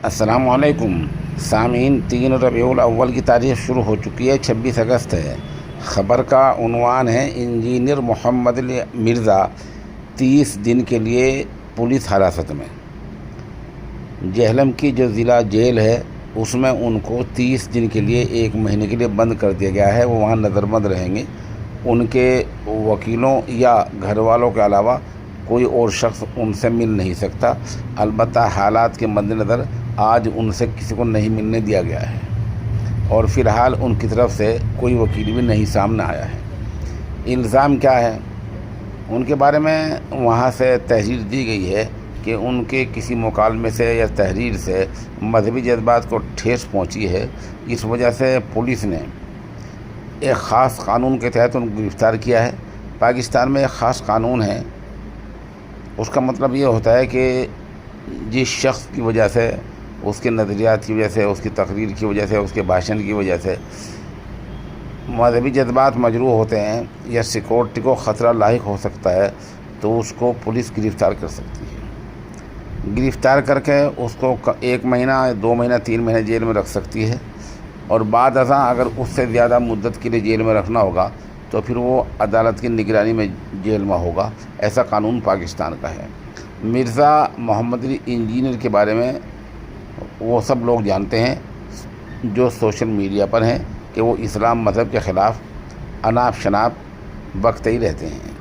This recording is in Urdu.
السلام علیکم سامعین، 3 ربیع الاول کی تاریخ شروع ہو چکی ہے، 26 اگست ہے۔ خبر کا عنوان ہے انجینئر محمد علی مرزا 30 دن کے لیے پولیس حراست میں۔ جہلم کی جو ضلع جیل ہے اس میں ان کو 30 دن کے لیے 1 مہینے کے لیے بند کر دیا گیا ہے۔ وہ وہاں نظر بند رہیں گے۔ ان کے وکیلوں یا گھر والوں کے علاوہ کوئی اور شخص ان سے مل نہیں سکتا۔ البتہ حالات کے مد نظر آج ان سے کسی کو نہیں ملنے دیا گیا ہے، اور فی الحال ان کی طرف سے کوئی وکیل بھی نہیں سامنے آیا ہے۔ الزام کیا ہے؟ ان کے بارے میں وہاں سے تحریر دی گئی ہے کہ ان کے کسی مکالمے سے یا تحریر سے مذہبی جذبات کو ٹھیس پہنچی ہے۔ اس وجہ سے پولیس نے ایک خاص قانون کے تحت ان کو گرفتار کیا ہے۔ پاکستان میں ایک خاص قانون ہے، اس کا مطلب یہ ہوتا ہے کہ جس شخص کی وجہ سے، اس کے نظریات کی وجہ سے، اس کی تقریر کی وجہ سے، اس کے بھاشن کی وجہ سے مذہبی جذبات مجروح ہوتے ہیں یا سیکورٹی کو خطرہ لاحق ہو سکتا ہے، تو اس کو پولیس گرفتار کر سکتی ہے۔ گرفتار کر کے اس کو 1 مہینہ، 2 مہینہ، 3 مہینے جیل میں رکھ سکتی ہے، اور بعد ازاں اگر اس سے زیادہ مدت کے لیے جیل میں رکھنا ہوگا تو پھر وہ عدالت کی نگرانی میں جیل میں ہوگا۔ ایسا قانون پاکستان کا ہے۔ مرزا محمد علی انجینئر کے بارے میں وہ سب لوگ جانتے ہیں جو سوشل میڈیا پر ہیں کہ وہ اسلام مذہب کے خلاف اناپ شناپ بکتے ہی رہتے ہیں۔